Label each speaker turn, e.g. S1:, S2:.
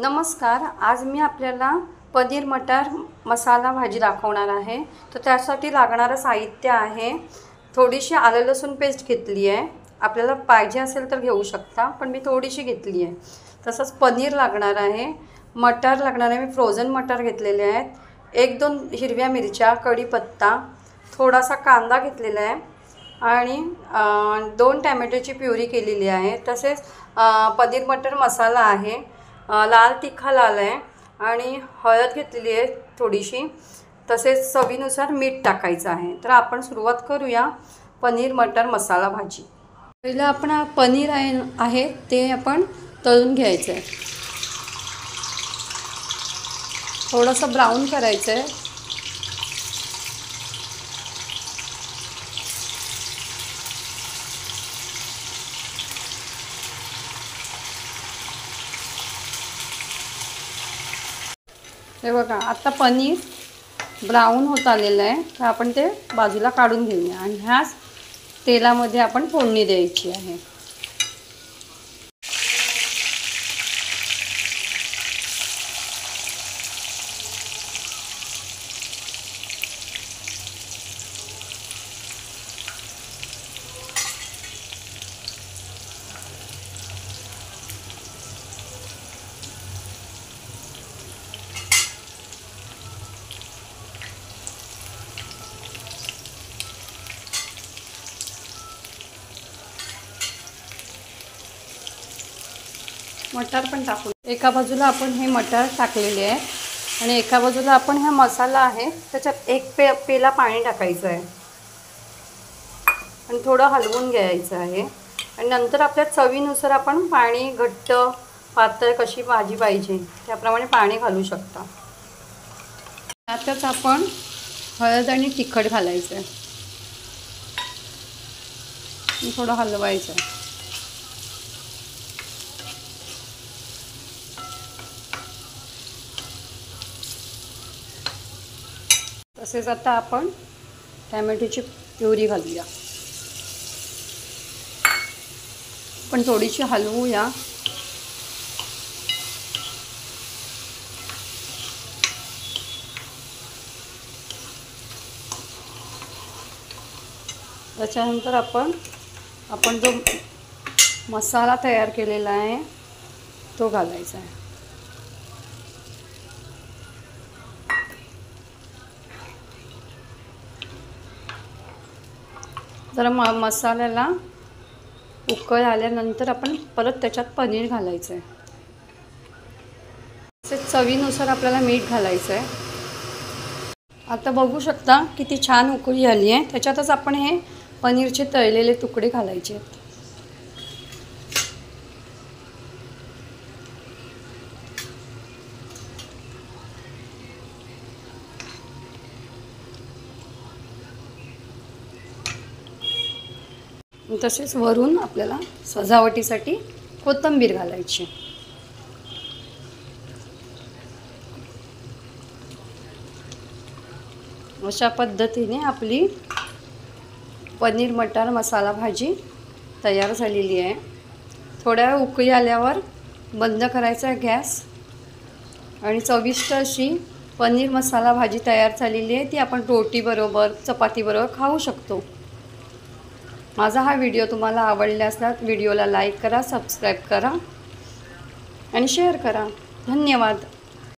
S1: नमस्कार. आज मी आपल्याला पनीर मटर मसाला भाजी दाखवणार आहे. तर त्यासाठी लागणारं साहित्य आहे, थोडीशी आलं लसूण पेस्ट घेतली आहे. आपल्याला पाहिजे असेल तर घेऊ शकता, पण मी थोडीशी घेतली आहे. तसंच पनीर लागणार आहे, मटर लागणार आहे. मी फ्रोझन मटर घेतलेले आहेत. 1-2 हिरव्या मिरच्या, कढीपत्ता, थोडासा कांदा घेतलेला आहे आणि 2 टॅमॅटोची प्युरी केलेली आहे. तसेच पनीर मटर मसाला आहे, लाल तिखा लाल आहे आणि हळद घेतलेली आहे थोडीशी. तसेच चवीनुसार मीठ टाकायचं आहे. तर आपण सुरुवात करूया पनीर मटर मसाला भाजी. पहिलं आपण पनीर आहे ते आपण तळून घ्यायचं आहे. थोडंसं ब्राऊन करायचं आहे. हे बघा, आता पनीर ब्राऊन होत आलेलं आहे. तर आपण ते बाजूला काढून घेऊया आणि ह्याच तेलामध्ये आपण फोडणी द्यायची आहे. मटर पण टाकू. एका बाजूला आपण हे मटर टाकलेले आहे आणि एका बाजूला आपण हा मसाला आहे त्याच्यात एक पेला पाणी टाकायचं आहे आणि थोडं हलवून घ्यायचं आहे. आणि नंतर आपल्या चवीनुसार आपण पाणी, घट्ट पातळ कशी भाजी पाहिजे त्याप्रमाणे पाणी घालू शकता. त्यातच आपण हळद आणि तिखट घालायचं आहे, थोडं हलवायचं आहे. तसेच आता आपण टॅमॅटोची प्युरी घालूया. पण थोडीशी हलवूया. त्याच्यानंतर आपण जो मसाला तयार केलेला आहे तो घालायचा आहे. जरा मसाल्याला उकळ आल्यानंतर आपण परत त्याच्यात पनीर घालायचं आहे. तसेच चवीनुसार आपल्याला मीठ घालायचं आहे. आता बघू शकता किती छान उकळी आली आहे. त्याच्यातच आपण हे पनीरचे तळलेले तुकडे घालायचे आहेत. तसेच वरून आपल्याला सजावटीसाठी कोथिंबीर घालायची. अशा पद्धतीने आपली पनीर मटर मसाला भाजी तयार झालेली आहे. थोड्या वेळ उकळी आल्यावर बंद करायचा गॅस आणि चविष्ट अशी पनीर मसाला भाजी तयार झालेली आहे. ती आपण रोटीबरोबर, चपातीबरोबर खाऊ शकतो. माझा हा व्हिडिओ तुम्हाला आवडल्यास व्हिडिओला लाईक करा, सबस्क्राईब करा आणि शेअर करा. धन्यवाद.